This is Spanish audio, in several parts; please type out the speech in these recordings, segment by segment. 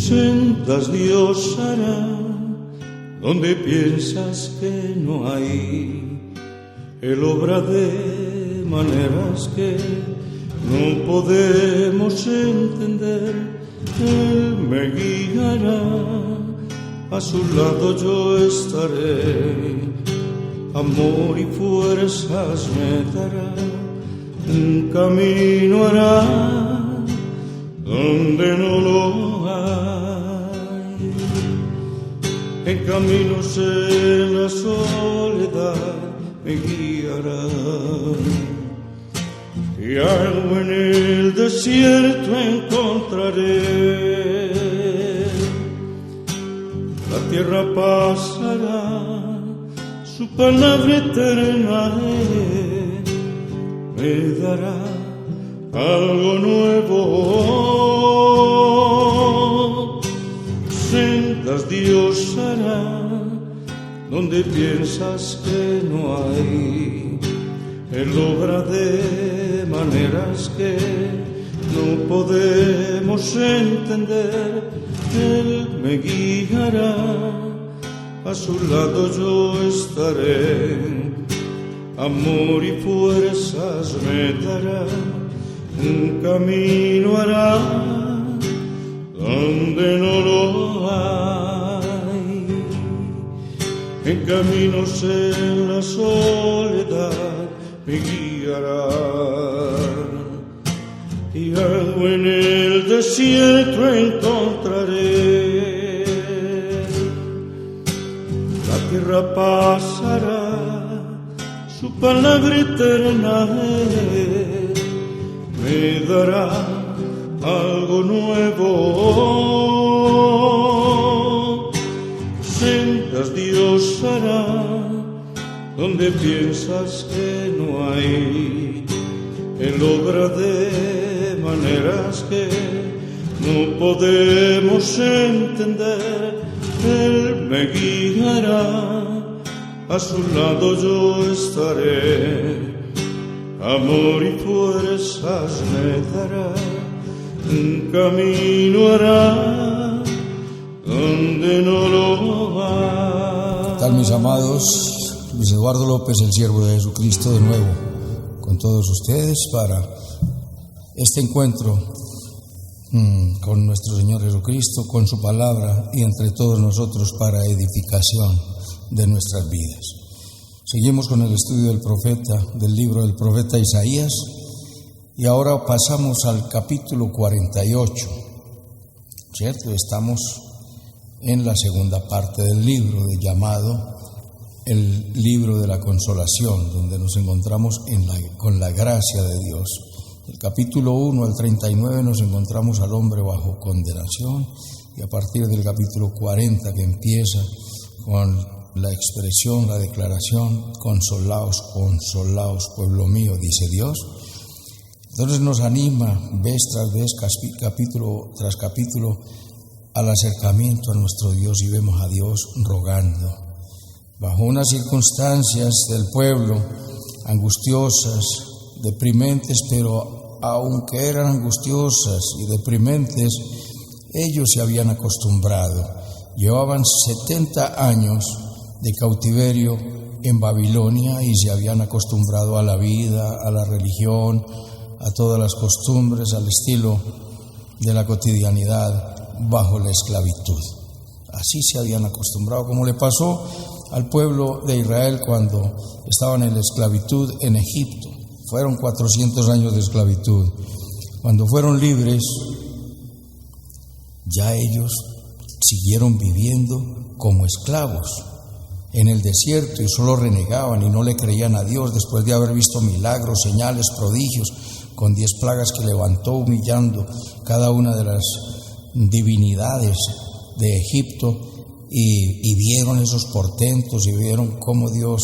sendas Dios hará donde piensas que no hay. Él obra de maneras que no podemos entender. Él me guiará, a su lado yo estaré. Amor y fuerzas me dará, un camino hará donde no lo hay. En caminos en la soledad me guiará, y algo en el desierto encontraré. La tierra pasará, su palabra eterna me dará algo nuevo. Sendas Dios hará donde piensas que no hay. Él obra de maneras que no podemos entender. Él me guiará, a su lado yo estaré. Amor y fuerzas me dará, un camino hará donde no lo hay. En caminos en la soledad me guiará, y algo en el desierto encontraré. La tierra pasará, su palabra eterna me dará algo nuevo. Sendas Dios hará donde piensas que no hay. Él obra de maneras que no podemos entender. Él me guiará, a su lado yo estaré. Amor y fuerzas me dará, un camino hará donde no lo hay. ¿Qué tal, mis amados? Luis Eduardo López, el siervo de Jesucristo, de nuevo con todos ustedes para este encuentro con nuestro Señor Jesucristo, con su palabra y entre todos nosotros para edificación de nuestras vidas. Seguimos con el estudio del libro del profeta Isaías, y ahora pasamos al capítulo 48, ¿cierto? Estamos en la segunda parte del libro, llamado el libro de la consolación, donde nos encontramos con la gracia de Dios. Del capítulo 1 al 39 nos encontramos al hombre bajo condenación, y a partir del capítulo 40, que empieza con la expresión, la declaración: consolaos, consolaos, pueblo mío, dice Dios. Entonces nos anima vez tras vez, capítulo tras capítulo, al acercamiento a nuestro Dios, y vemos a Dios rogando bajo unas circunstancias del pueblo angustiosas, deprimentes, pero aunque eran angustiosas y deprimentes, ellos se habían acostumbrado. Llevaban 70 años de cautiverio en Babilonia y se habían acostumbrado a la vida, a la religión, a todas las costumbres, al estilo de la cotidianidad bajo la esclavitud. Así se habían acostumbrado, como le pasó al pueblo de Israel cuando estaban en la esclavitud en Egipto. Fueron 400 años de esclavitud. Cuando fueron libres, ya ellos siguieron viviendo como esclavos en el desierto, y solo renegaban y no le creían a Dios después de haber visto milagros, señales, prodigios, con 10 plagas que levantó, humillando cada una de las divinidades de Egipto, y vieron esos portentos, y vieron cómo Dios,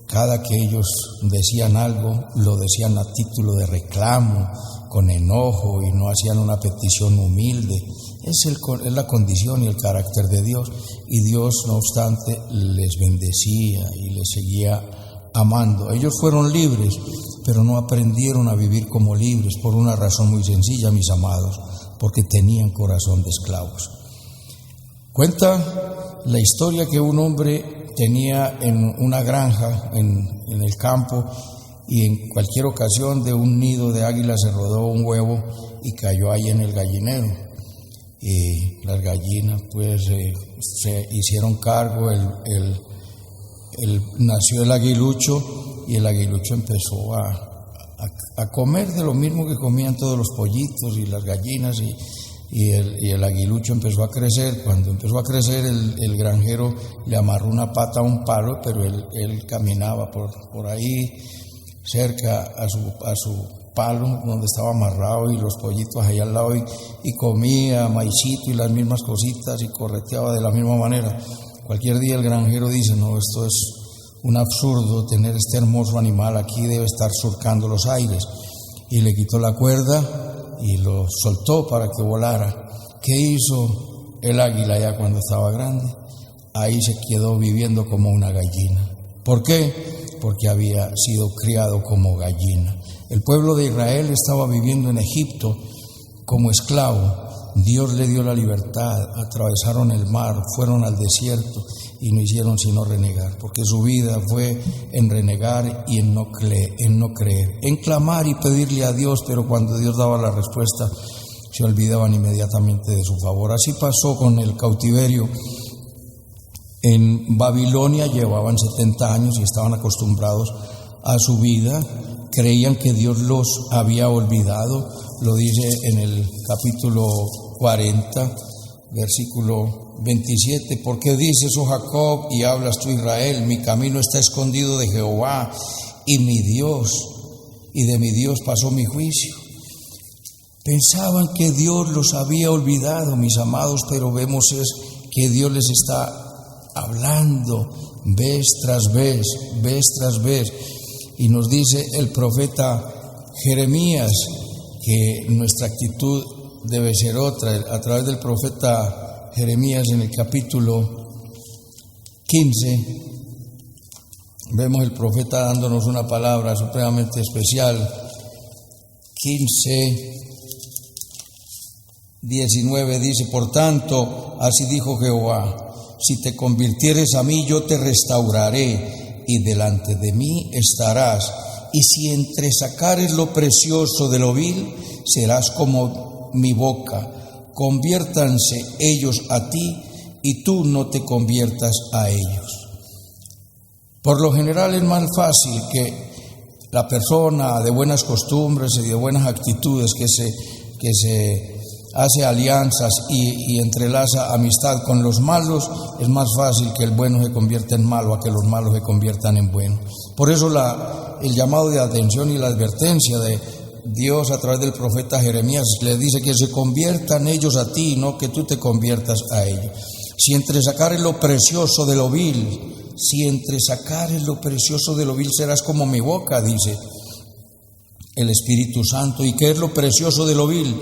cada que ellos decían algo, lo decían a título de reclamo, con enojo, y no hacían una petición humilde. Es la condición y el carácter de Dios, y Dios, no obstante, les bendecía y les seguía amando. Ellos fueron libres, pero no aprendieron a vivir como libres por una razón muy sencilla, mis amados: porque tenían corazón de esclavos. Cuenta la historia que un hombre tenía en una granja en el campo, y en cualquier ocasión de un nido de águila se rodó un huevo y cayó ahí en el gallinero. Y las gallinas pues se hicieron cargo, nació el aguilucho, y el aguilucho empezó a comer de lo mismo que comían todos los pollitos y las gallinas, y el aguilucho empezó a crecer. Cuando empezó a crecer, el granjero le amarró una pata a un palo, pero él caminaba por ahí cerca a su palo donde estaba amarrado, y los pollitos ahí al lado, y comía maicito y las mismas cositas, y correteaba de la misma manera. Cualquier día el granjero dice: no, esto es un absurdo tener este hermoso animal aquí, debe estar surcando los aires. Y le quitó la cuerda y lo soltó para que volara. ¿Qué hizo el águila ya cuando estaba grande? Ahí se quedó viviendo como una gallina. ¿Por qué? Porque había sido criado como gallina. El pueblo de Israel estaba viviendo en Egipto como esclavo. Dios le dio la libertad, atravesaron el mar, fueron al desierto y no hicieron sino renegar, porque su vida fue en renegar y en no creer, en clamar y pedirle a Dios, pero cuando Dios daba la respuesta se olvidaban inmediatamente de su favor. Así pasó con el cautiverio. En Babilonia llevaban 70 años y estaban acostumbrados a su vida, creían que Dios los había olvidado. Lo dice en el capítulo 40, versículo 27, ¿por qué dices, oh Jacob, y hablas tú, Israel? Mi camino está escondido de Jehová y mi Dios, y de mi Dios pasó mi juicio. Pensaban que Dios los había olvidado, mis amados, pero vemos es que Dios les está hablando vez tras vez, y nos dice el profeta Jeremías que nuestra actitud debe ser otra. A través del profeta Jeremías, en el capítulo 15, vemos el profeta dándonos una palabra supremamente especial. 15:19 dice: por tanto, así dijo Jehová, si te convirtieres a mí, yo te restauraré, y delante de mí estarás. Y si entresacares lo precioso de lo vil, serás como mi boca. Conviértanse ellos a ti, y tú no te conviertas a ellos. Por lo general es más fácil que la persona de buenas costumbres y de buenas actitudes que se hace alianzas y entrelaza amistad con los malos, es más fácil que el bueno se convierta en malo a que los malos se conviertan en bueno. Por eso el llamado de atención y la advertencia de Dios a través del profeta Jeremías le dice que se conviertan ellos a ti, no que tú te conviertas a ellos. Si entresacares lo precioso de lo vil, serás como mi boca, dice el Espíritu Santo. ¿Y qué es lo precioso de lo vil?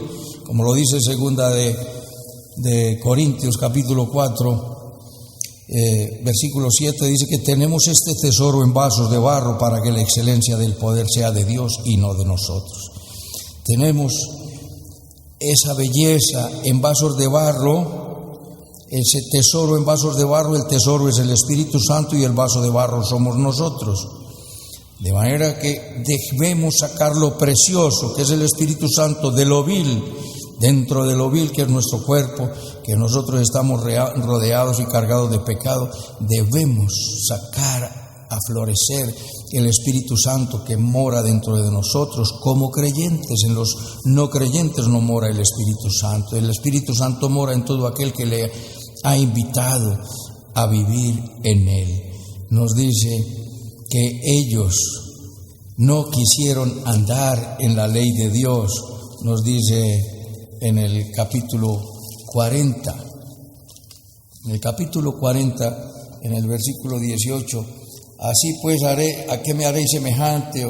Como lo dice segunda de Corintios capítulo 4, versículo 7, dice que tenemos este tesoro en vasos de barro para que la excelencia del poder sea de Dios y no de nosotros. Tenemos esa belleza en vasos de barro, ese tesoro en vasos de barro. El tesoro es el Espíritu Santo y el vaso de barro somos nosotros. De manera que debemos sacar lo precioso, que es el Espíritu Santo, de lo vil, dentro de lo vil que es nuestro cuerpo, que nosotros estamos rodeados y cargados de pecado. Debemos sacar a florecer el Espíritu Santo que mora dentro de nosotros como creyentes. En los no creyentes no mora el Espíritu Santo. El Espíritu Santo mora en todo aquel que le ha invitado a vivir en él. Nos dice que ellos no quisieron andar en la ley de Dios, nos dice en el capítulo 40. En el capítulo 40, en el versículo 18, así pues haré, ¿a qué me haréis semejante?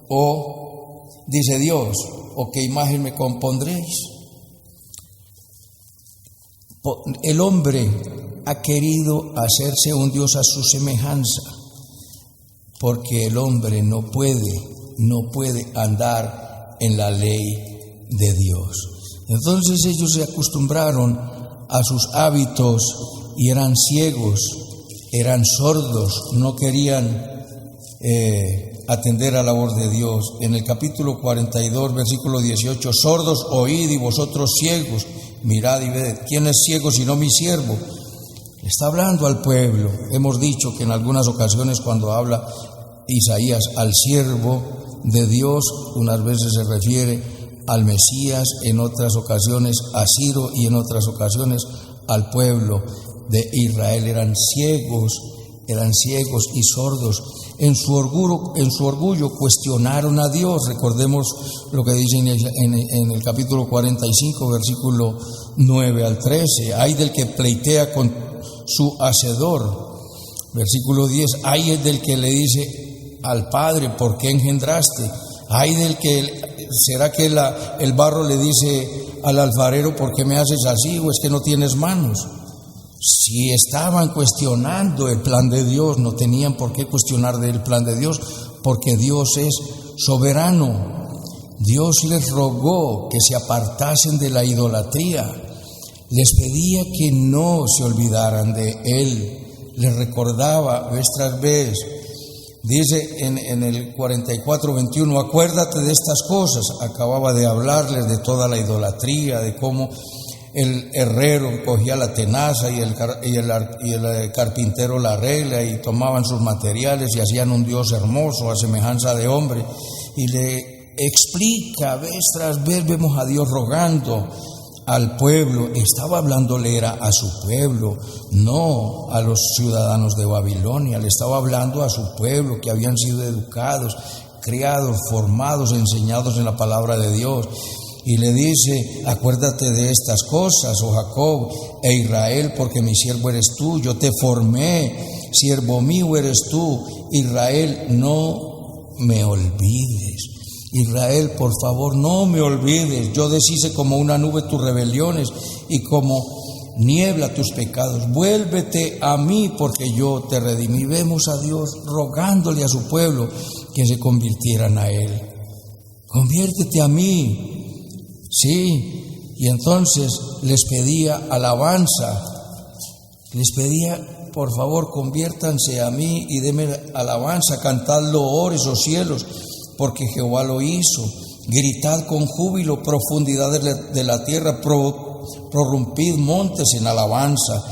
O dice Dios, ¿o qué imagen me compondréis? El hombre ha querido hacerse un Dios a su semejanza, porque el hombre no puede andar en la ley de Dios. Entonces ellos se acostumbraron a sus hábitos y eran ciegos, eran sordos, no querían atender a la voz de Dios. En el capítulo 42, versículo 18, sordos oíd y vosotros ciegos, mirad y ved. ¿Quién es ciego sino mi siervo? Está hablando al pueblo. Hemos dicho que en algunas ocasiones cuando habla Isaías al siervo de Dios, unas veces se refiere al Mesías, en otras ocasiones a Ciro y en otras ocasiones al pueblo de Israel. Eran ciegos y sordos. En su orgullo cuestionaron a Dios. Recordemos lo que dice en el capítulo 45, versículo 9 al 13. Ay del que pleitea con su hacedor. Versículo 10. Ay del que le dice al Padre, ¿por qué engendraste? Ay del que, ¿será que el barro le dice al alfarero, ¿por qué me haces así? ¿O es que no tienes manos? Si estaban cuestionando el plan de Dios, no tenían por qué cuestionar el plan de Dios, porque Dios es soberano. Dios les rogó que se apartasen de la idolatría, les pedía que no se olvidaran de Él, les recordaba vez tras vez. Dice en el 44:21, acuérdate de estas cosas. Acababa de hablarles de toda la idolatría, de cómo el herrero cogía la tenaza y el carpintero la regla y tomaban sus materiales y hacían un Dios hermoso a semejanza de hombre. Y le explica vez tras vez, vemos a Dios rogando al pueblo. Estaba hablándole era a su pueblo, no a los ciudadanos de Babilonia. Le estaba hablando a su pueblo que habían sido educados, criados, formados, enseñados en la palabra de Dios. Y le dice, acuérdate de estas cosas, oh Jacob e Israel, porque mi siervo eres tú, yo te formé, siervo mío eres tú. Israel, no me olvides. Israel, por favor, no me olvides. Yo deshice como una nube tus rebeliones y como niebla tus pecados. Vuélvete a mí, porque yo te redimí. Vemos a Dios rogándole a su pueblo que se convirtieran a Él. Conviértete a mí. Sí, y entonces les pedía alabanza, les pedía, por favor, conviértanse a mí y denme alabanza, cantad loores, oh cielos, porque Jehová lo hizo. Gritad con júbilo, profundidades de la tierra, prorrumpid montes en alabanza,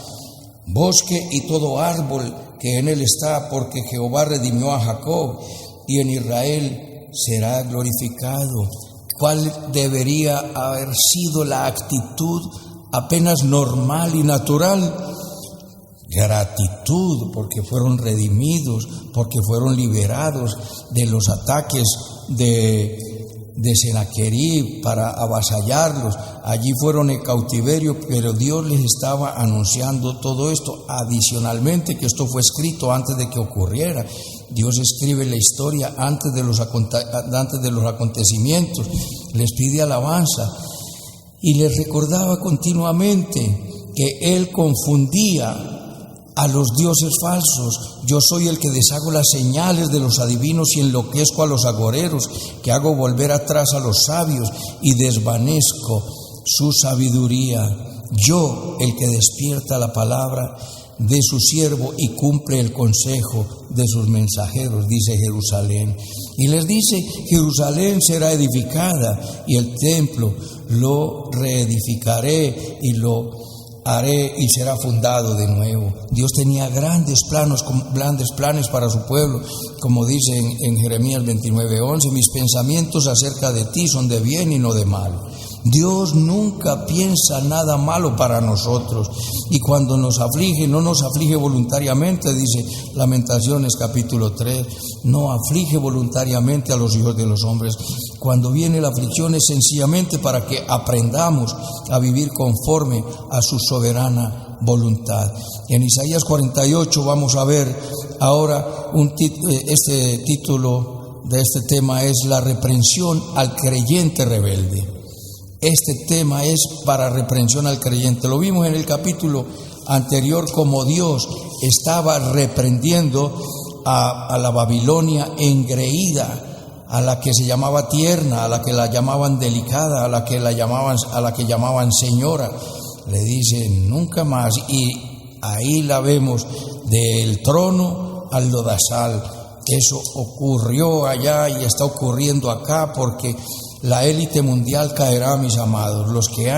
bosque y todo árbol que en él está, porque Jehová redimió a Jacob y en Israel será glorificado. ¿Cuál debería haber sido la actitud apenas normal y natural? Gratitud, porque fueron redimidos, porque fueron liberados de los ataques de Senaquerib para avasallarlos. Allí fueron en cautiverio, pero Dios les estaba anunciando todo esto. Adicionalmente, que esto fue escrito antes de que ocurriera. Dios escribe la historia antes de los acontecimientos. Les pide alabanza y les recordaba continuamente que Él confundía a los dioses falsos. Yo soy el que deshago las señales de los adivinos y enloquezco a los agoreros, que hago volver atrás a los sabios y desvanezco su sabiduría. Yo, el que despierta la palabra de su siervo y cumple el consejo de sus mensajeros, dice Jerusalén. Y les dice, Jerusalén será edificada y el templo lo reedificaré y lo haré y será fundado de nuevo. Dios tenía grandes planes para su pueblo, como dice en Jeremías 29:11, mis pensamientos acerca de ti son de bien y no de mal. Dios nunca piensa nada malo para nosotros, y cuando nos aflige, no nos aflige voluntariamente, dice Lamentaciones capítulo 3, no aflige voluntariamente a los hijos de los hombres. Cuando viene la aflicción es sencillamente para que aprendamos a vivir conforme a su soberana voluntad. En Isaías 48 vamos a ver ahora este título de este tema es la reprensión al creyente rebelde. Este tema es para reprensión al creyente. Lo vimos en el capítulo anterior como Dios estaba reprendiendo a la Babilonia engreída, a la que se llamaba tierna, a la que la llamaban delicada, a la que llamaban señora. le dice nunca más, y ahí la vemos del trono al lodazal. Eso ocurrió allá y está ocurriendo acá, porque la élite mundial caerá, mis amados. Los que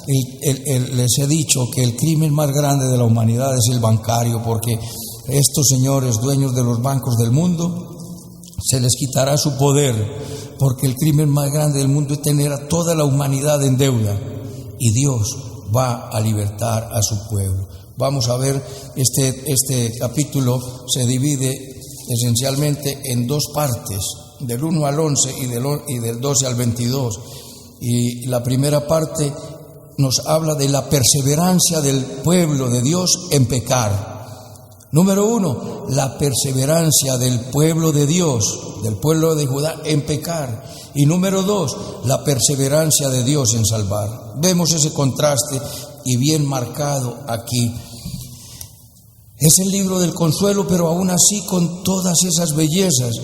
les he dicho que el crimen más grande de la humanidad es el bancario, porque estos señores dueños de los bancos del mundo, se les quitará su poder, porque el crimen más grande del mundo es tener a toda la humanidad en deuda, y Dios va a libertar a su pueblo. Vamos a ver, este capítulo se divide esencialmente en dos partes, del 1 al 11 y del 12 al 22. Y la primera parte nos habla de la perseverancia del pueblo de Dios en pecar. Número 1, la perseverancia del pueblo de Dios, del pueblo de Judá en pecar. Y número 2, la perseverancia de Dios en salvar. Vemos ese contraste y bien marcado aquí. Es el libro del consuelo, pero aún así, con todas esas bellezas,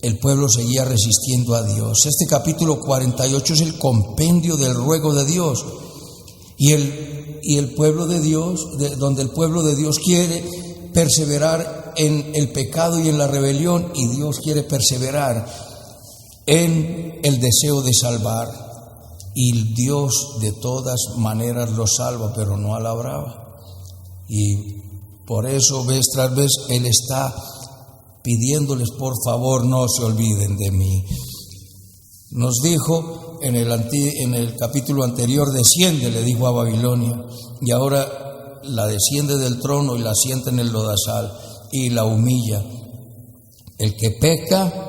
el pueblo seguía resistiendo a Dios. Este capítulo 48 es el compendio del ruego de Dios, y el pueblo de Dios, donde el pueblo de Dios quiere perseverar en el pecado y en la rebelión, y Dios quiere perseverar en el deseo de salvar, y Dios de todas maneras lo salva, pero no a la brava. Y por eso, vez tras vez, Él está pidiéndoles, por favor, no se olviden de mí. Nos dijo en el capítulo anterior, desciende, le dijo a Babilonia, y ahora la desciende del trono y la sienta en el lodazal y la humilla. El que peca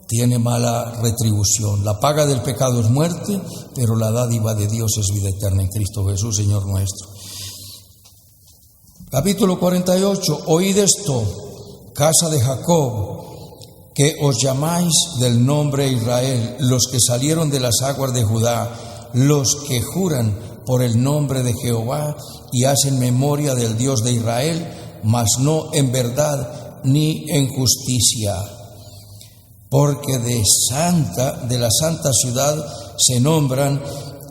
tiene mala retribución. La paga del pecado es muerte, pero la dádiva de Dios es vida eterna en Cristo Jesús, Señor nuestro. Capítulo 48. Oíd esto, casa de Jacob, que os llamáis del nombre Israel, los que salieron de las aguas de Judá, los que juran por el nombre de Jehová y hacen memoria del Dios de Israel, mas no en verdad ni en justicia. Porque de la santa ciudad se nombran,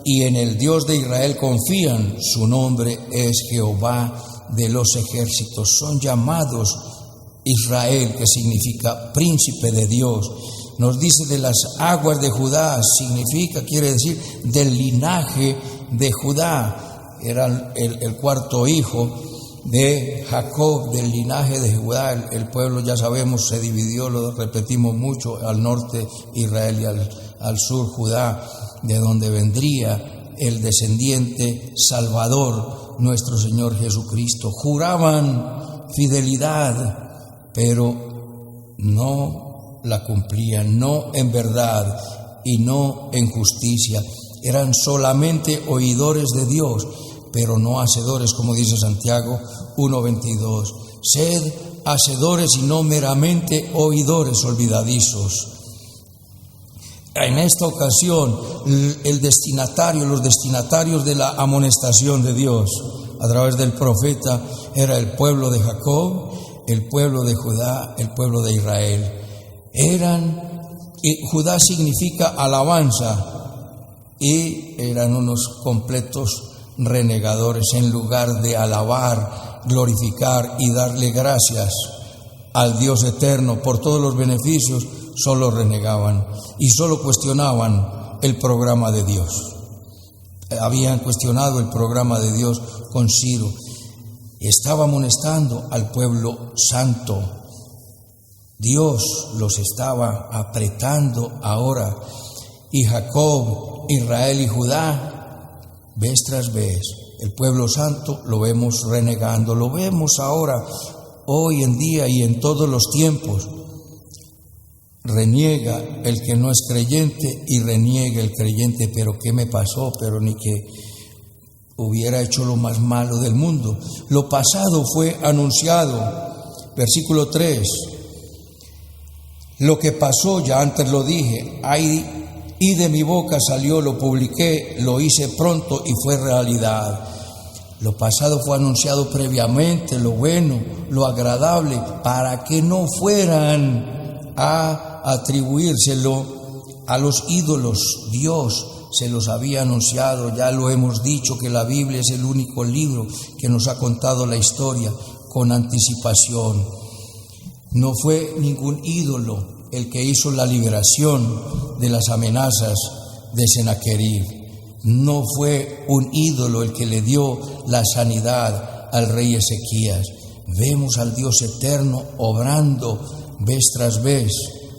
y en el Dios de Israel confían. Su nombre es Jehová de los ejércitos. Son llamados Israel, que significa príncipe de Dios. Nos dice de las aguas de Judá, quiere decir del linaje de Judá. Era el cuarto hijo de Jacob, del linaje de Judá. El pueblo, ya sabemos, se dividió, lo repetimos mucho, al norte Israel y al sur Judá, de donde vendría el descendiente salvador, nuestro Señor Jesucristo. Juraban fidelidad, pero no la cumplían, no en verdad y no en justicia. Eran solamente oidores de Dios, pero no hacedores, como dice Santiago 1:22. Sed hacedores y no meramente oidores olvidadizos. En esta ocasión, los destinatarios de la amonestación de Dios a través del profeta era el pueblo de Jacob, el pueblo de Judá, el pueblo de Israel. Judá significa alabanza, y eran unos completos renegadores. En lugar de alabar, glorificar y darle gracias al Dios eterno por todos los beneficios, solo renegaban y solo cuestionaban el programa de Dios. Habían cuestionado el programa de Dios con Ciro. Estaba amonestando al pueblo santo. Dios los estaba apretando ahora. Y Jacob, Israel y Judá, vez tras vez, el pueblo santo lo vemos renegando. Lo vemos ahora, hoy en día y en todos los tiempos. Reniega el que no es creyente y reniega el creyente. Pero ¿qué me pasó? Pero ni que hubiera hecho lo más malo del mundo. Lo pasado fue anunciado. Versículo 3. Lo que pasó ya antes lo dije, y de mi boca salió, lo publiqué, lo hice pronto y fue realidad. Lo pasado fue anunciado previamente, lo bueno, lo agradable, para que no fueran a atribuírselo a los ídolos. Dios se los había anunciado. Ya lo hemos dicho que la Biblia es el único libro que nos ha contado la historia con anticipación. No fue ningún ídolo el que hizo la liberación de las amenazas de Sennacherib. No fue un ídolo el que le dio la sanidad al rey Ezequías. Vemos al Dios eterno obrando vez tras vez,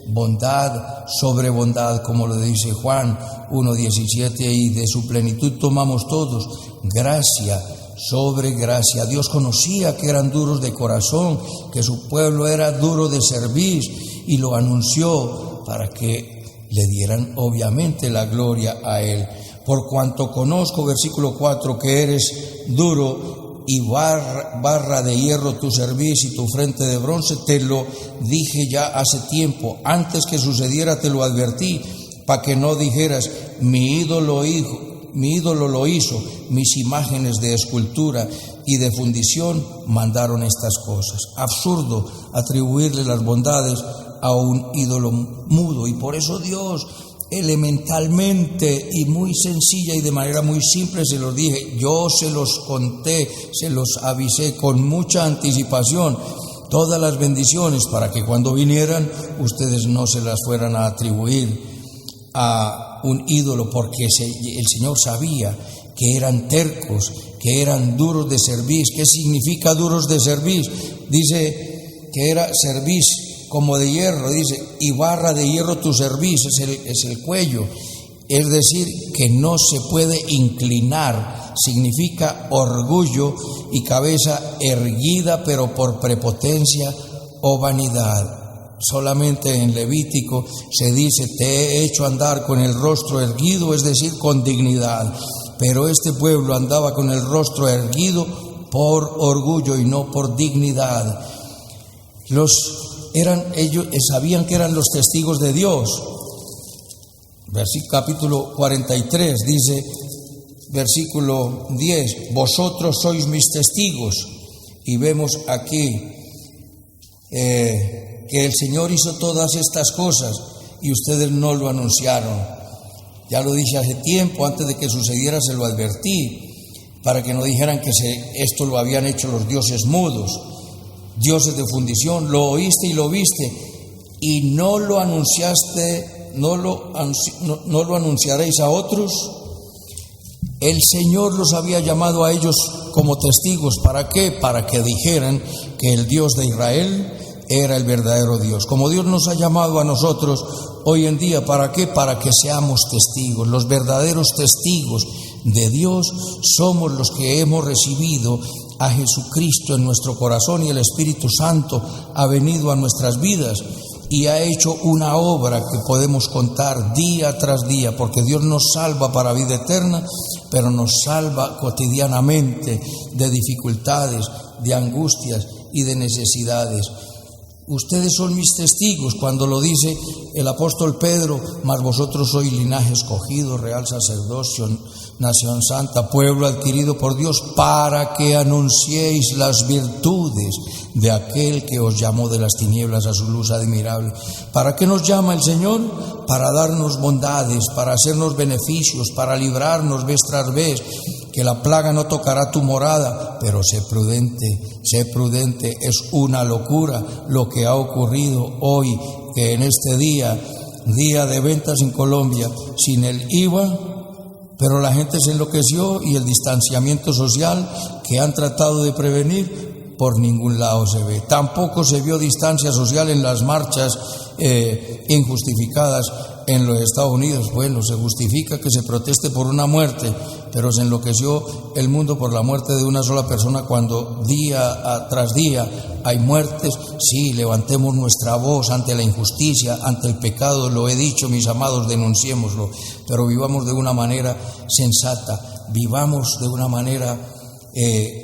bondad sobre bondad, como lo dice Juan 1:17, y de su plenitud tomamos todos, gracia sobre gracia. Dios conocía que eran duros de corazón, que su pueblo era duro de cerviz, y lo anunció para que le dieran obviamente la gloria a Él. Por cuanto conozco, versículo 4, que eres duro y barra de hierro tu cerviz y tu frente de bronce, te lo dije ya hace tiempo, antes que sucediera te lo advertí, para que no dijeras, mi ídolo lo hizo, mis imágenes de escultura y de fundición mandaron estas cosas. Absurdo atribuirle las bondades a un ídolo mudo, y por eso Dios elementalmente y muy sencilla y de manera muy simple se los dije, yo se los conté, se los avisé con mucha anticipación, todas las bendiciones, para que cuando vinieran ustedes no se las fueran a atribuir a un ídolo, porque el Señor sabía que eran tercos, que eran duros de cerviz. ¿Qué significa duros de cerviz? Dice que era cerviz como de hierro, dice, y barra de hierro tu cerviz, es el cuello, es decir, que no se puede inclinar, significa orgullo y cabeza erguida, pero por prepotencia o vanidad. Solamente en Levítico se dice, te he hecho andar con el rostro erguido, es decir, con dignidad, pero este pueblo andaba con el rostro erguido por orgullo y no por dignidad. Ellos sabían que eran los testigos de Dios. Capítulo 43 dice, versículo 10, vosotros sois mis testigos. Y vemos aquí que el Señor hizo todas estas cosas y ustedes no lo anunciaron. Ya lo dije hace tiempo, antes de que sucediera se lo advertí, para que no dijeran que esto lo habían hecho los dioses mudos, dioses de fundición. Lo oíste y lo viste, y no lo anunciaste, no lo anunciaréis a otros. El Señor los había llamado a ellos como testigos. ¿Para qué? Para que dijeran que el Dios de Israel era el verdadero Dios. Como Dios nos ha llamado a nosotros hoy en día, ¿para qué? Para que seamos testigos. Los verdaderos testigos de Dios somos los que hemos recibido a Jesucristo en nuestro corazón, y el Espíritu Santo ha venido a nuestras vidas y ha hecho una obra que podemos contar día tras día, porque Dios nos salva para vida eterna, pero nos salva cotidianamente de dificultades, de angustias y de necesidades. Ustedes son mis testigos, cuando lo dice el apóstol Pedro, mas vosotros sois linaje escogido, real sacerdocio, nación santa, pueblo adquirido por Dios, para que anunciéis las virtudes de aquel que os llamó de las tinieblas a su luz admirable. ¿Para qué nos llama el Señor? Para darnos bondades, para hacernos beneficios, para librarnos vez tras vez, que la plaga no tocará tu morada, pero sé prudente, es una locura lo que ha ocurrido hoy, que en este día de ventas en Colombia, sin el IVA, pero la gente se enloqueció, y el distanciamiento social que han tratado de prevenir, por ningún lado se ve. Tampoco se vio distancia social en las marchas injustificadas en los Estados Unidos. Bueno, se justifica que se proteste por una muerte, pero se enloqueció el mundo por la muerte de una sola persona, cuando día tras día hay muertes. Sí, levantemos nuestra voz ante la injusticia, ante el pecado, lo he dicho, mis amados, denunciémoslo, pero vivamos de una manera sensata, vivamos de una manera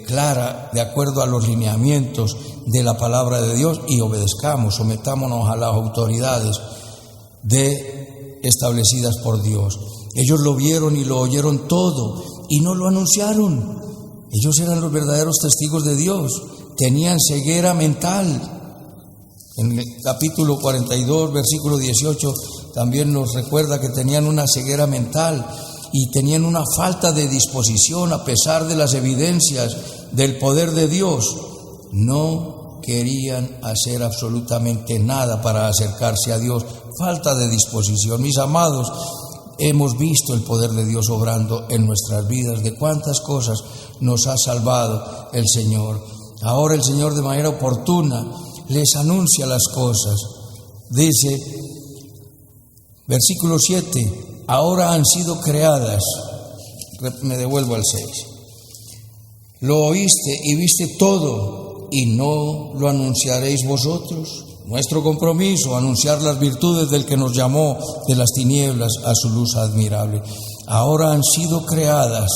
clara, de acuerdo a los lineamientos de la palabra de Dios, y obedezcamos, sometámonos a las autoridades establecidas por Dios. Ellos lo vieron y lo oyeron todo y no lo anunciaron. Ellos eran los verdaderos testigos de Dios, tenían ceguera mental. En el capítulo 42, versículo 18, también nos recuerda que tenían una ceguera mental. y tenían una falta de disposición a pesar de las evidencias del poder de Dios. No querían hacer absolutamente nada para acercarse a Dios. Falta de disposición. Mis amados, hemos visto el poder de Dios obrando en nuestras vidas, de cuántas cosas nos ha salvado el Señor. Ahora el Señor de manera oportuna les anuncia las cosas. Dice, versículo 7, ahora han sido creadas. Me devuelvo al 6. Lo oíste y viste todo, y no lo anunciaréis vosotros. Nuestro compromiso, anunciar las virtudes del que nos llamó de las tinieblas a su luz admirable. Ahora han sido creadas,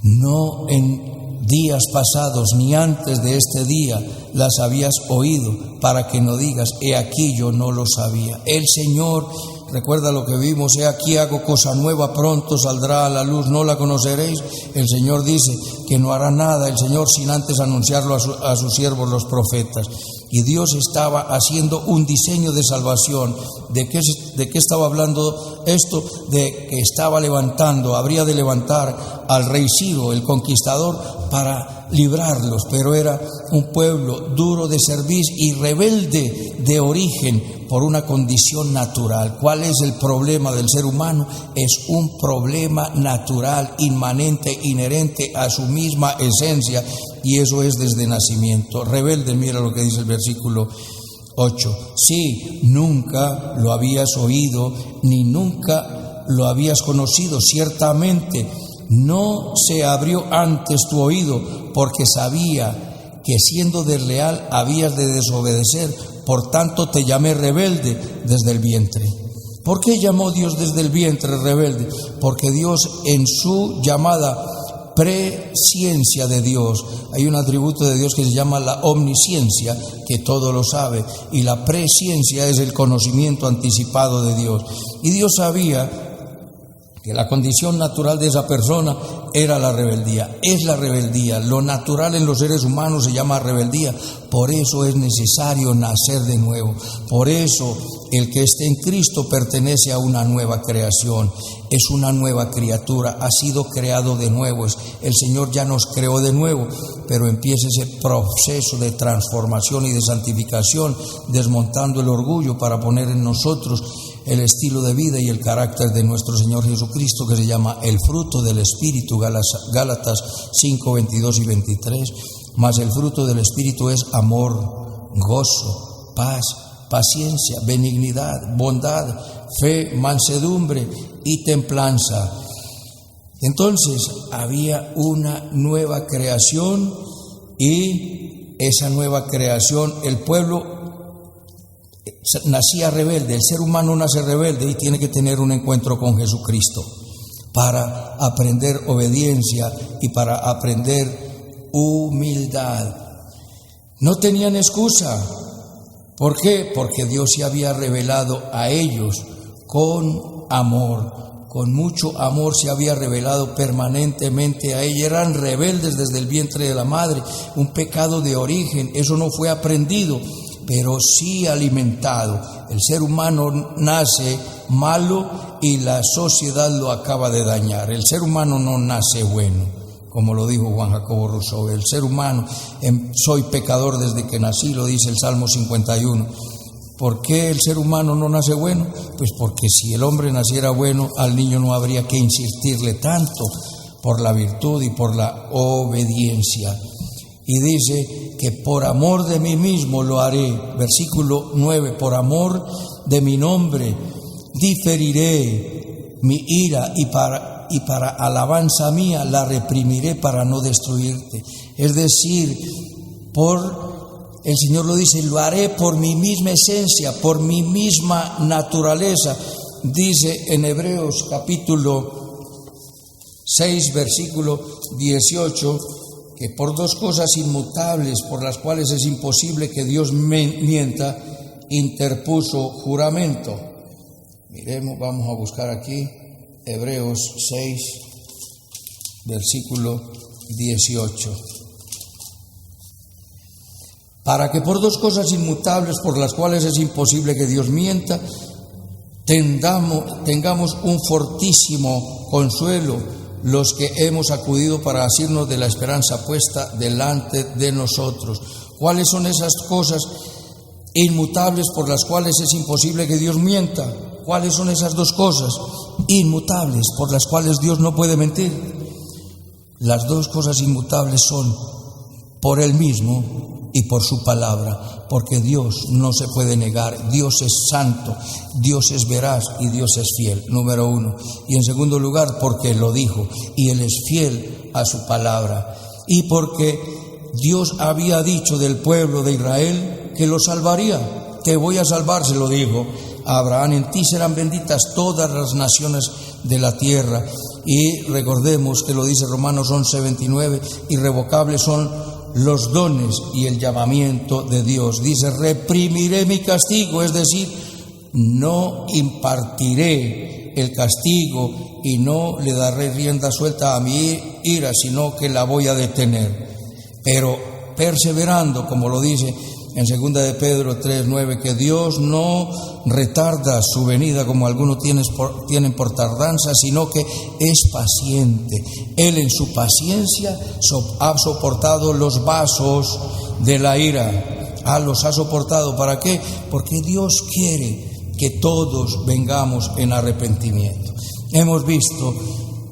no en días pasados ni antes de este día las habías oído, para que no digas, he aquí yo no lo sabía. El Señor, recuerda lo que vimos, he aquí hago cosa nueva, pronto saldrá a la luz, ¿no la conoceréis? El Señor dice que no hará nada el Señor sin antes anunciarlo a sus siervos los profetas. Y Dios estaba haciendo un diseño de salvación. ¿De qué estaba hablando esto? De que estaba levantando, habría de levantar al rey Ciro, el conquistador, para librarlos. Pero era un pueblo duro de cerviz y rebelde de origen por una condición natural. ¿Cuál es el problema del ser humano? Es un problema natural, inmanente, inherente a su misma esencia. Y eso es desde nacimiento. Rebelde, mira lo que dice el versículo 8. Sí, nunca lo habías oído, ni nunca lo habías conocido. Ciertamente no se abrió antes tu oído, porque sabía que siendo desleal habías de desobedecer. Por tanto te llamé rebelde desde el vientre. ¿Por qué llamó Dios desde el vientre rebelde? Porque Dios en su llamada presciencia de Dios, hay un atributo de Dios que se llama la omnisciencia, que todo lo sabe, y la presciencia es el conocimiento anticipado de Dios. Y Dios sabía que la condición natural de esa persona era la rebeldía, es la rebeldía. Lo natural en los seres humanos se llama rebeldía. Por eso es necesario nacer de nuevo. Por eso el que esté en Cristo pertenece a una nueva creación, es una nueva criatura, ha sido creado de nuevo. El Señor ya nos creó de nuevo, pero empieza ese proceso de transformación y de santificación, desmontando el orgullo para poner en nosotros el estilo de vida y el carácter de nuestro Señor Jesucristo, que se llama el fruto del Espíritu, Gálatas 5, 22 y 23. Mas el fruto del Espíritu es amor, gozo, paz, paciencia, benignidad, bondad, fe, mansedumbre y templanza. Entonces había una nueva creación, y esa nueva creación, el pueblo nacía rebelde, el ser humano nace rebelde y tiene que tener un encuentro con Jesucristo para aprender obediencia y para aprender humildad. No tenían excusa. ¿Por qué? Porque Dios se había revelado a ellos con amor, con mucho amor se había revelado permanentemente a ellos. Eran rebeldes desde el vientre de la madre, un pecado de origen, eso no fue aprendido, pero sí alimentado. El ser humano nace malo y la sociedad lo acaba de dañar. El ser humano no nace bueno, como lo dijo Juan Jacobo Rousseau. El ser humano, soy pecador desde que nací, lo dice el Salmo 51. ¿Por qué el ser humano no nace bueno? Pues porque si el hombre naciera bueno, al niño no habría que insistirle tanto por la virtud y por la obediencia. Y dice que por amor de mí mismo lo haré. Versículo 9, por amor de mi nombre diferiré mi ira y para alabanza mía la reprimiré para no destruirte. Es decir, el Señor lo dice, lo haré por mi misma esencia, por mi misma naturaleza. Dice en Hebreos capítulo 6, versículo 18, que por dos cosas inmutables por las cuales es imposible que Dios mienta, interpuso juramento. Miremos, vamos a buscar aquí Hebreos 6, versículo 18. Para que por dos cosas inmutables por las cuales es imposible que Dios mienta, tengamos un fortísimo consuelo los que hemos acudido para asirnos de la esperanza puesta delante de nosotros. ¿Cuáles son esas cosas inmutables por las cuales es imposible que Dios mienta? ¿Cuáles son esas dos cosas inmutables por las cuales Dios no puede mentir? Las dos cosas inmutables son por Él mismo y por su palabra, porque Dios no se puede negar. Dios es santo, Dios es veraz y Dios es fiel, número uno. Y en segundo lugar, porque Él lo dijo y Él es fiel a su palabra. Y porque Dios había dicho del pueblo de Israel que lo salvaría. Te voy a salvar, se lo dijo a Abraham, en ti serán benditas todas las naciones de la tierra. Y recordemos que lo dice Romanos 11:29, irrevocables son los dones y el llamamiento de Dios. Dice, reprimiré mi castigo, es decir, no impartiré el castigo y no le daré rienda suelta a mi ira, sino que la voy a detener. Pero perseverando, como lo dice en 2 de Pedro 3:9, que Dios no retarda su venida como algunos tienen por tardanza, sino que es paciente. Él en su paciencia ha soportado los vasos de la ira. Los ha soportado. ¿Para qué? Porque Dios quiere que todos vengamos en arrepentimiento. Hemos visto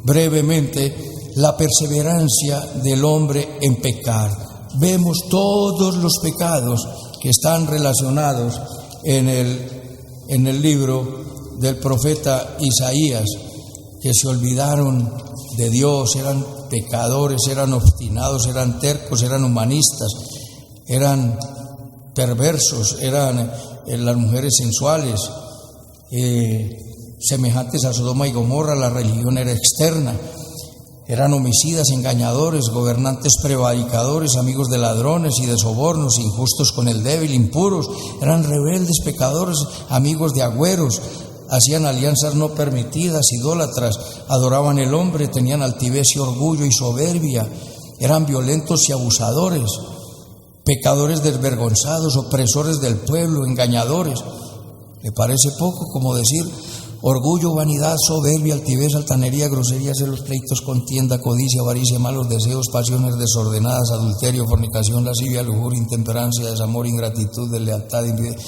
brevemente la perseverancia del hombre en pecar. Vemos todos los pecados que están relacionados en el libro del profeta Isaías, que se olvidaron de Dios, eran pecadores, eran obstinados, eran tercos, eran humanistas, eran perversos, eran las mujeres sensuales, semejantes a Sodoma y Gomorra. La religión era externa. Eran homicidas, engañadores, gobernantes prevaricadores, amigos de ladrones y de sobornos, injustos con el débil, impuros. Eran rebeldes, pecadores, amigos de agüeros, hacían alianzas no permitidas, idólatras, adoraban el hombre, tenían altivez y orgullo y soberbia. Eran violentos y abusadores, pecadores desvergonzados, opresores del pueblo, engañadores. ¿Le parece poco como decir orgullo, vanidad, soberbia, altivez, altanería, grosería, celos, pleitos, contienda, codicia, avaricia, malos deseos, pasiones desordenadas, adulterio, fornicación, lascivia, lujuria, intemperancia, desamor, ingratitud, deslealtad, infidelidad?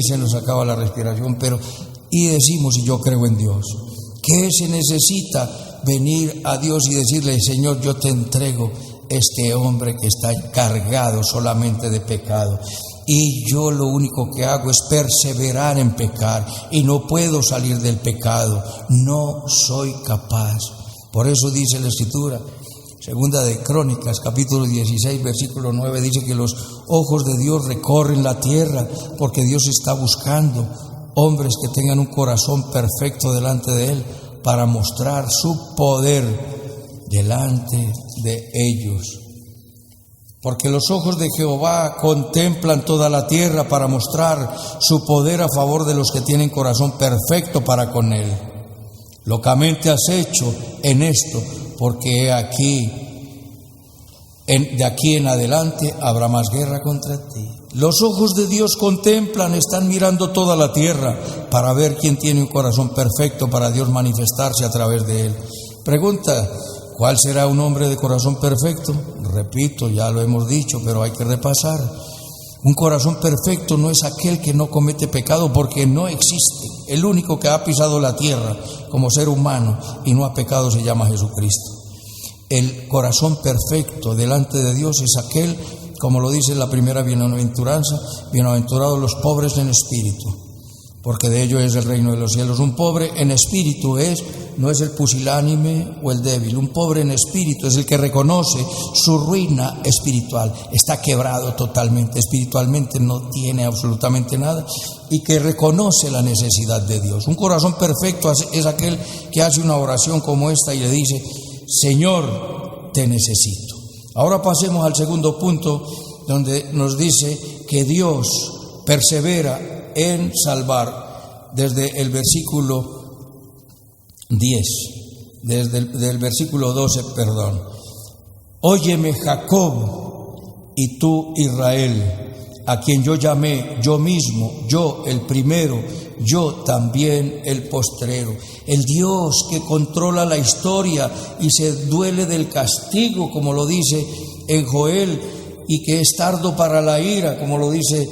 Se nos acaba la respiración, y decimos, y yo creo en Dios. ¿Qué se necesita? Venir a Dios y decirle, Señor, yo te entrego este hombre que está cargado solamente de pecado. Y yo lo único que hago es perseverar en pecar y no puedo salir del pecado, no soy capaz. Por eso dice la Escritura, segunda de Crónicas, capítulo 16, versículo 9, dice que los ojos de Dios recorren la tierra porque Dios está buscando hombres que tengan un corazón perfecto delante de Él para mostrar su poder delante de ellos. Porque los ojos de Jehová contemplan toda la tierra para mostrar su poder a favor de los que tienen corazón perfecto para con Él. Locamente has hecho en esto, porque de aquí en adelante habrá más guerra contra ti. Los ojos de Dios contemplan, están mirando toda la tierra para ver quién tiene un corazón perfecto para Dios manifestarse a través de Él. Pregunta, ¿cuál será un hombre de corazón perfecto? Repito, ya lo hemos dicho, pero hay que repasar. Un corazón perfecto no es aquel que no comete pecado, porque no existe. El único que ha pisado la tierra como ser humano y no ha pecado se llama Jesucristo. El corazón perfecto delante de Dios es aquel, como lo dice la primera bienaventuranza, bienaventurados los pobres en espíritu, porque de ellos es el reino de los cielos. Un pobre en espíritu no es el pusilánime o el débil. Un pobre en espíritu es el que reconoce su ruina espiritual, está quebrado totalmente, espiritualmente no tiene absolutamente nada, y que reconoce la necesidad de Dios. Un corazón perfecto es aquel que hace una oración como esta y le dice, Señor, te necesito. Ahora pasemos al segundo punto, donde nos dice que Dios persevera en salvar, desde el versículo 10, del versículo 12, perdón. Óyeme, Jacob, y tú, Israel, a quien yo llamé, yo mismo, yo el primero, yo también el postrero. El Dios que controla la historia y se duele del castigo, como lo dice en Joel, y que es tardo para la ira, como lo dice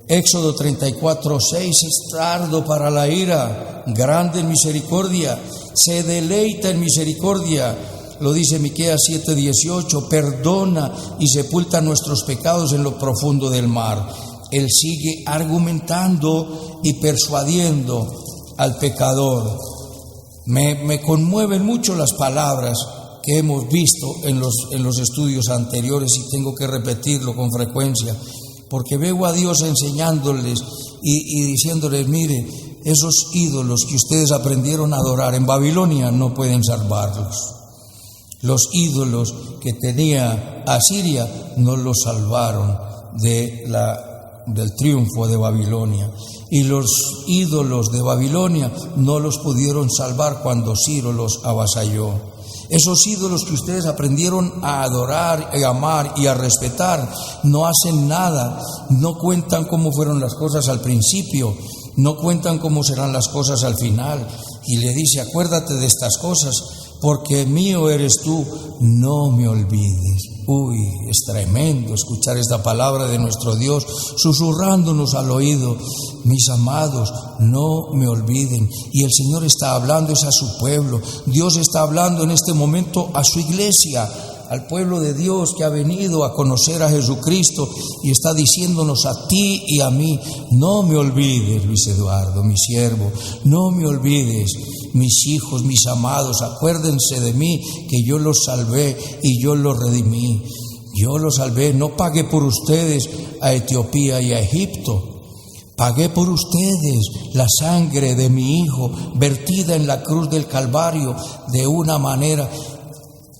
Éxodo 34:6, es tardo para la ira, grande en misericordia, se deleita en misericordia. Lo dice Miqueas 7:18, perdona y sepulta nuestros pecados en lo profundo del mar. Él sigue argumentando y persuadiendo al pecador. Me conmueven mucho las palabras que hemos visto en los estudios anteriores, y tengo que repetirlo con frecuencia, porque veo a Dios enseñándoles y diciéndoles: mire, esos ídolos que ustedes aprendieron a adorar en Babilonia no pueden salvarlos. Los ídolos que tenía Asiria no los salvaron del triunfo de Babilonia, y los ídolos de Babilonia no los pudieron salvar cuando Ciro los avasalló. Esos ídolos que ustedes aprendieron a adorar, a amar y a respetar no hacen nada, no cuentan cómo fueron las cosas al principio, no cuentan cómo serán las cosas al final. Y le dice: acuérdate de estas cosas, porque mío eres tú, no me olvides. Uy, es tremendo escuchar esta palabra de nuestro Dios susurrándonos al oído: mis amados, no me olviden. Y el Señor está hablando es a su pueblo. Dios está hablando en este momento a su iglesia, al pueblo de Dios que ha venido a conocer a Jesucristo, y está diciéndonos a ti y a mí: no me olvides, Luis Eduardo, mi siervo, no me olvides, mis hijos, mis amados, acuérdense de mí, que yo los salvé y yo los redimí. Yo los salvé, no pagué por ustedes a Etiopía y a Egipto. Pagué por ustedes la sangre de mi Hijo, vertida en la cruz del Calvario de una manera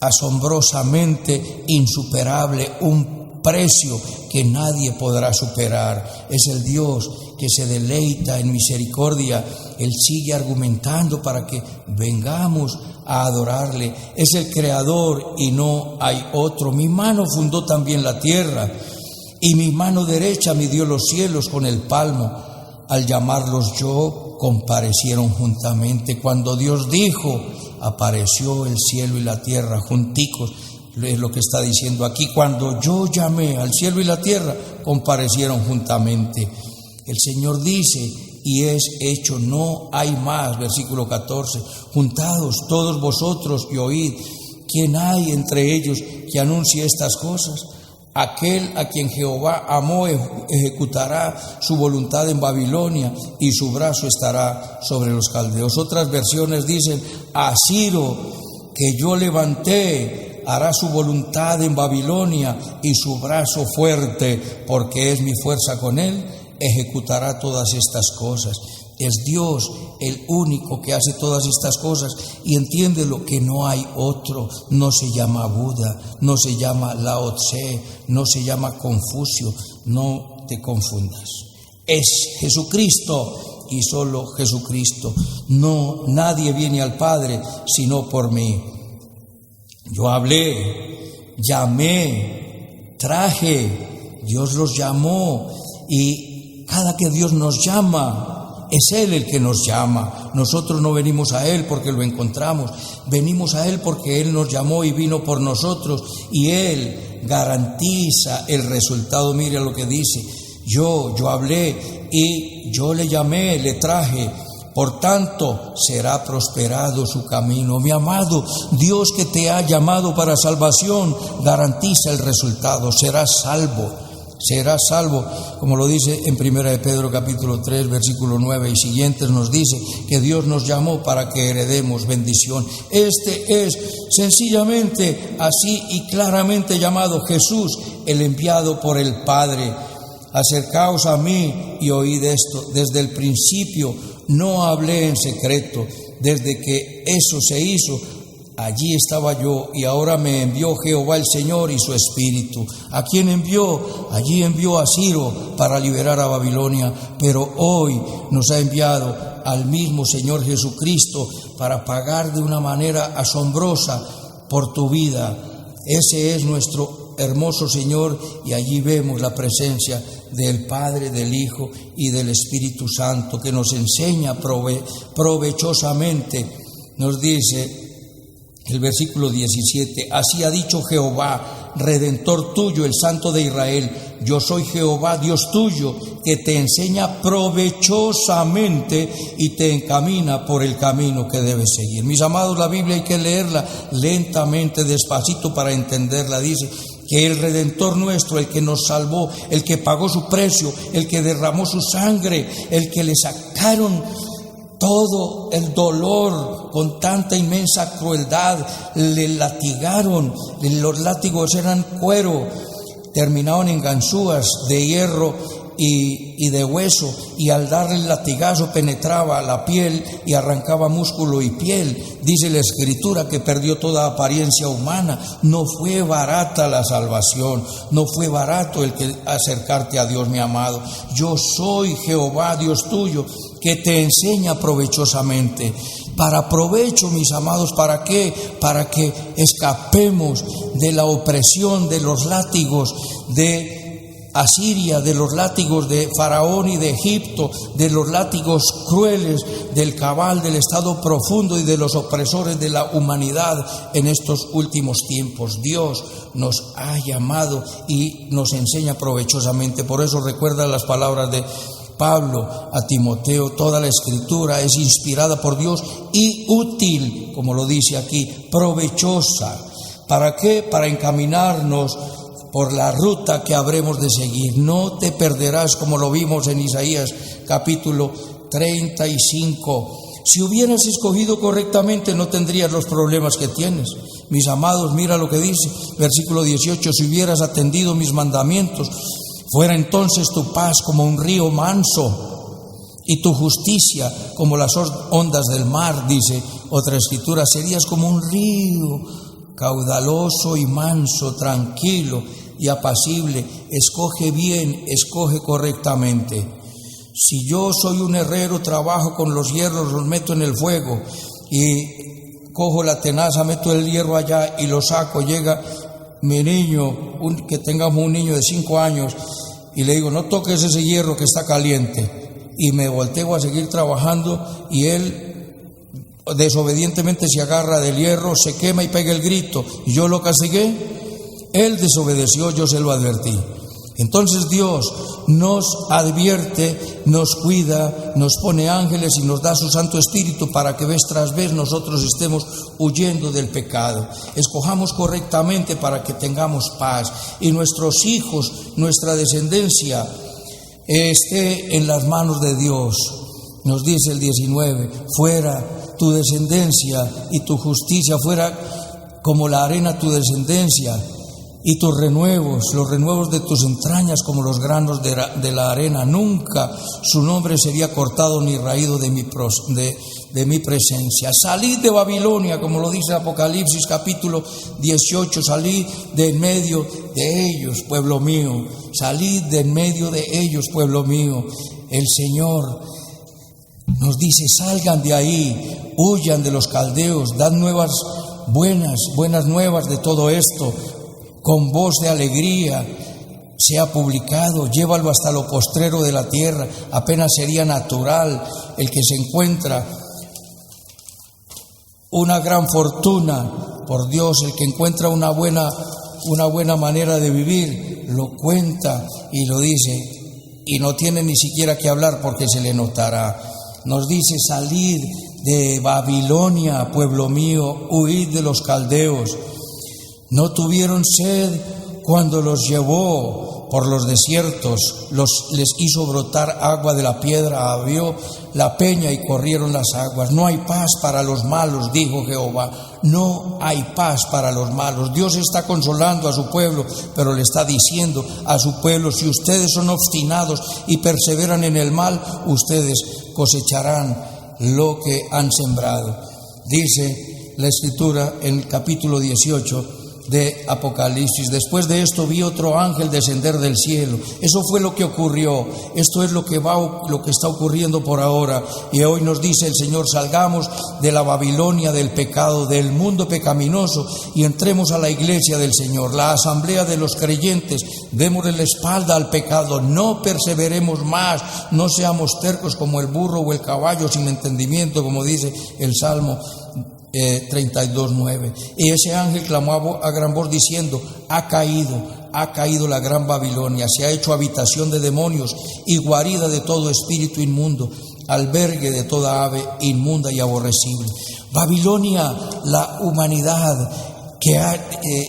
asombrosamente insuperable, un precio que nadie podrá superar. Es el Dios que se deleita en misericordia. Él sigue argumentando para que vengamos a adorarle. Es el Creador y no hay otro. Mi mano fundó también la tierra, y mi mano derecha midió los cielos con el palmo. Al llamarlos yo, comparecieron juntamente. Cuando Dios dijo, apareció el cielo y la tierra junticos. Es lo que está diciendo aquí: cuando yo llamé al cielo y la tierra, comparecieron juntamente. El Señor dice: y es hecho, no hay más. Versículo 14: juntados todos vosotros y oíd. ¿Quién hay entre ellos que anuncie estas cosas? Aquel a quien Jehová amó ejecutará su voluntad en Babilonia, y su brazo estará sobre los caldeos. Otras versiones dicen: a Ciro, que yo levanté, hará su voluntad en Babilonia, y su brazo fuerte, porque es mi fuerza con él, ejecutará todas estas cosas. Es Dios el único que hace todas estas cosas, y entiéndelo, que no hay otro. No se llama Buda, no se llama Lao Tse, no se llama Confucio. No te confundas. Es Jesucristo y solo Jesucristo. No, nadie viene al Padre sino por mí. Yo hablé, llamé, traje. Dios los llamó, y cada que Dios nos llama, es Él el que nos llama. Nosotros no venimos a Él porque lo encontramos, venimos a Él porque Él nos llamó y vino por nosotros, y Él garantiza el resultado. Mire lo que dice: yo hablé y yo le llamé, le traje, por tanto será prosperado su camino. Mi amado, Dios que te ha llamado para salvación garantiza el resultado. Serás salvo. Serás salvo, como lo dice en 1 de Pedro capítulo 3, versículo 9 y siguientes. Nos dice que Dios nos llamó para que heredemos bendición. Este es sencillamente así y claramente llamado Jesús, el enviado por el Padre. Acercaos a mí y oíd esto. Desde el principio no hablé en secreto. Desde que eso se hizo, allí estaba yo, y ahora me envió Jehová el Señor y su Espíritu. ¿A quién envió? Allí envió a Ciro para liberar a Babilonia, pero hoy nos ha enviado al mismo Señor Jesucristo para pagar de una manera asombrosa por tu vida. Ese es nuestro hermoso Señor, y allí vemos la presencia del Padre, del Hijo y del Espíritu Santo, que nos enseña provechosamente. Nos dice el versículo 17: así ha dicho Jehová, Redentor tuyo, el Santo de Israel: yo soy Jehová, Dios tuyo, que te enseña provechosamente y te encamina por el camino que debes seguir. Mis amados, la Biblia hay que leerla lentamente, despacito, para entenderla. Dice que el Redentor nuestro, el que nos salvó, el que pagó su precio, el que derramó su sangre, el que le sacaron todo el dolor con tanta inmensa crueldad, le latigaron, los látigos eran cuero, terminaban en ganzúas de hierro y de hueso, y al darle el latigazo penetraba la piel y arrancaba músculo y piel. Dice la Escritura que perdió toda apariencia humana. No fue barata la salvación, no fue barato el que acercarte a Dios, mi amado. Yo soy Jehová, Dios tuyo, que te enseña provechosamente. Para provecho, mis amados, ¿para qué? Para que escapemos de la opresión, de los látigos de Asiria, de los látigos de Faraón y de Egipto, de los látigos crueles del cabal, del estado profundo y de los opresores de la humanidad en estos últimos tiempos. Dios nos ha llamado y nos enseña provechosamente. Por eso recuerda las palabras de Pablo a Timoteo: toda la Escritura es inspirada por Dios y útil, como lo dice aquí, provechosa. ¿Para qué? Para encaminarnos por la ruta que habremos de seguir. No te perderás, como lo vimos en Isaías capítulo 35. Si hubieras escogido correctamente, no tendrías los problemas que tienes. Mis amados, mira lo que dice, versículo 18: si hubieras atendido mis mandamientos, fuera entonces tu paz como un río manso y tu justicia como las ondas del mar. Dice otra escritura: serías como un río caudaloso y manso, tranquilo y apacible. Escoge bien, escoge correctamente. Si yo soy un herrero, trabajo con los hierros, los meto en el fuego y cojo la tenaza, meto el hierro allá y lo saco. Llega mi niño, que tengamos un niño de 5 años, y le digo: no toques ese hierro que está caliente, y me volteo a seguir trabajando, y él desobedientemente se agarra del hierro, se quema y pega el grito, y yo lo castigué. Él desobedeció, yo se lo advertí. Entonces Dios nos advierte, nos cuida, nos pone ángeles y nos da su Santo Espíritu para que vez tras vez nosotros estemos huyendo del pecado. Escojamos correctamente para que tengamos paz y nuestros hijos, nuestra descendencia esté en las manos de Dios. Nos dice el 19: fuera tu descendencia y tu justicia, fuera como la arena tu descendencia, y tus renuevos, los renuevos de tus entrañas como los granos de la arena. Nunca su nombre sería cortado ni raído de mi presencia. Salid de Babilonia, como lo dice Apocalipsis capítulo 18, salid de en medio de ellos, pueblo mío, salid de en medio de ellos, pueblo mío. El Señor nos dice: salgan de ahí, huyan de los caldeos, dan buenas nuevas de todo esto, con voz de alegría sea publicado, llévalo hasta lo postrero de la tierra. Apenas sería natural el que se encuentra una gran fortuna por Dios, el que encuentra una buena manera de vivir, lo cuenta y lo dice, y no tiene ni siquiera que hablar porque se le notará. Nos dice: salid de Babilonia, pueblo mío, huid de los caldeos. No tuvieron sed cuando los llevó por los desiertos, les hizo brotar agua de la piedra, abrió la peña y corrieron las aguas. No hay paz para los malos, dijo Jehová. No hay paz para los malos. Dios está consolando a su pueblo, pero le está diciendo a su pueblo: si ustedes son obstinados y perseveran en el mal, ustedes cosecharán lo que han sembrado. Dice la Escritura en el capítulo 18: de Apocalipsis. Después de esto vi otro ángel descender del cielo. Eso fue lo que ocurrió. Esto es lo que está ocurriendo por ahora. Y hoy nos dice el Señor: salgamos de la Babilonia del pecado, del mundo pecaminoso, y entremos a la iglesia del Señor, la asamblea de los creyentes. Démosle la espalda al pecado, no perseveremos más, no seamos tercos como el burro o el caballo sin entendimiento, como dice el Salmo 32:9. Y ese ángel clamó a gran voz diciendo: ha caído la gran Babilonia, se ha hecho habitación de demonios y guarida de todo espíritu inmundo, albergue de toda ave inmunda y aborrecible. Babilonia, la humanidad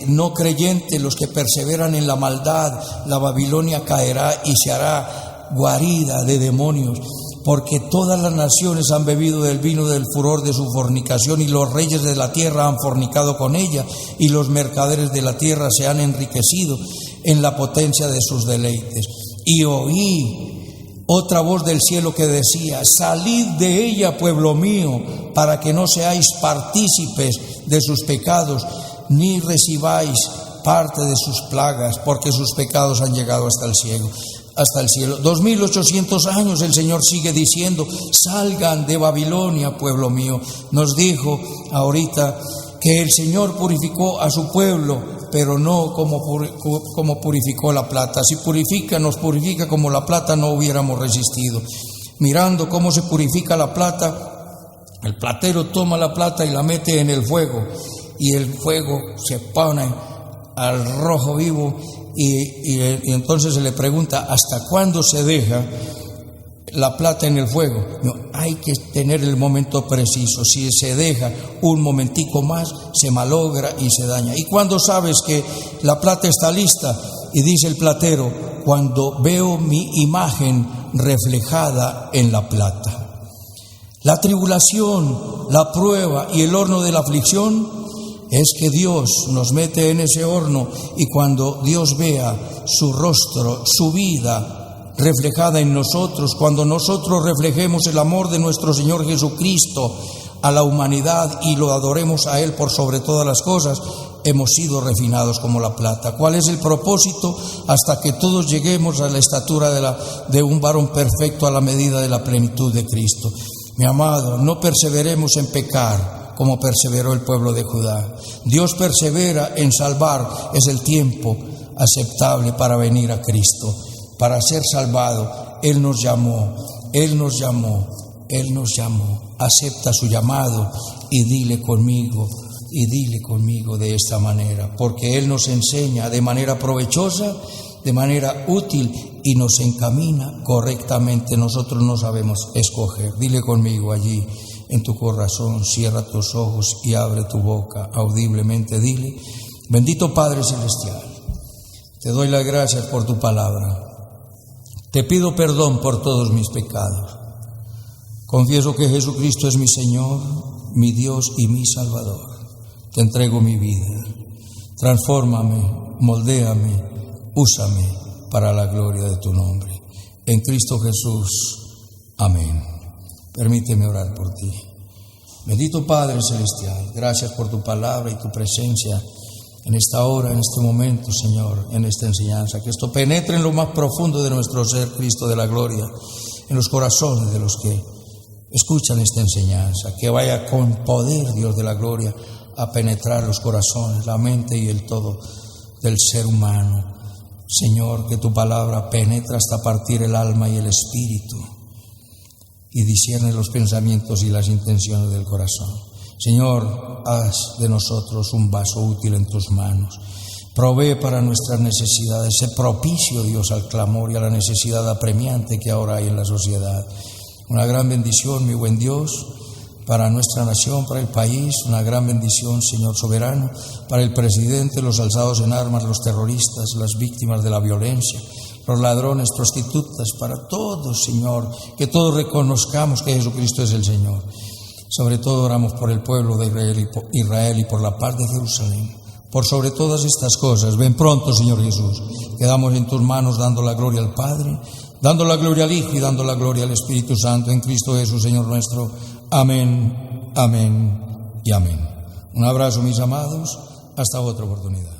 no creyente, los que perseveran en la maldad. La Babilonia caerá y se hará guarida de demonios, porque todas las naciones han bebido del vino del furor de su fornicación, y los reyes de la tierra han fornicado con ella, y los mercaderes de la tierra se han enriquecido en la potencia de sus deleites. Y oí otra voz del cielo que decía: salid de ella, pueblo mío, para que no seáis partícipes de sus pecados, ni recibáis parte de sus plagas, porque sus pecados han llegado hasta el cielo. 2800 años el Señor sigue diciendo: salgan de Babilonia, pueblo mío. Nos dijo ahorita que el Señor purificó a su pueblo, pero no como purificó la plata. Si nos purifica como la plata, no hubiéramos resistido. Mirando cómo se purifica la plata, el platero toma la plata y la mete en el fuego, y el fuego se pone al rojo vivo. Y entonces se le pregunta: ¿hasta cuándo se deja la plata en el fuego? No, hay que tener el momento preciso. Si se deja un momentico más, se malogra y se daña. ¿Y cuándo sabes que la plata está lista? Y dice el platero: cuando veo mi imagen reflejada en la plata. La tribulación, la prueba y el horno de la aflicción es que Dios nos mete en ese horno, y cuando Dios vea su rostro, su vida reflejada en nosotros, cuando nosotros reflejemos el amor de nuestro Señor Jesucristo a la humanidad y lo adoremos a Él por sobre todas las cosas, hemos sido refinados como la plata. ¿Cuál es el propósito? Hasta que todos lleguemos a la estatura de un varón perfecto, a la medida de la plenitud de Cristo. Mi amado, no perseveremos en pecar como perseveró el pueblo de Judá. Dios persevera en salvar. Es el tiempo aceptable para venir a Cristo, para ser salvado. Él nos llamó. Acepta su llamado y dile conmigo de esta manera, porque Él nos enseña de manera provechosa, de manera útil, y nos encamina correctamente. Nosotros no sabemos escoger. Dile conmigo allí en tu corazón, cierra tus ojos y abre tu boca audiblemente. Dile: bendito Padre Celestial, te doy las gracias por tu palabra. Te pido perdón por todos mis pecados. Confieso que Jesucristo es mi Señor, mi Dios y mi Salvador. Te entrego mi vida. Transfórmame, moldéame, úsame para la gloria de tu nombre. En Cristo Jesús. Amén. Permíteme orar por ti. Bendito Padre Celestial, gracias por tu palabra y tu presencia en esta hora, en este momento, Señor, en esta enseñanza. Que esto penetre en lo más profundo de nuestro ser, Cristo de la gloria, en los corazones de los que escuchan esta enseñanza. Que vaya con poder, Dios de la gloria, a penetrar los corazones, la mente y el todo del ser humano. Señor, que tu palabra penetra hasta partir el alma y el espíritu, y discierne los pensamientos y las intenciones del corazón. Señor, haz de nosotros un vaso útil en tus manos. Provee para nuestras necesidades. Sé propicio, Dios, al clamor y a la necesidad apremiante que ahora hay en la sociedad. Una gran bendición, mi buen Dios, para nuestra nación, para el país. Una gran bendición, Señor soberano, para el presidente, los alzados en armas, los terroristas, las víctimas de la violencia, los ladrones, prostitutas, para todos, Señor, que todos reconozcamos que Jesucristo es el Señor. Sobre todo oramos por el pueblo de Israel y por la paz de Jerusalén. Por sobre todas estas cosas, ven pronto, Señor Jesús. Quedamos en tus manos dando la gloria al Padre, dando la gloria al Hijo y dando la gloria al Espíritu Santo, en Cristo Jesús, Señor nuestro. Amén, amén y amén. Un abrazo, mis amados. Hasta otra oportunidad.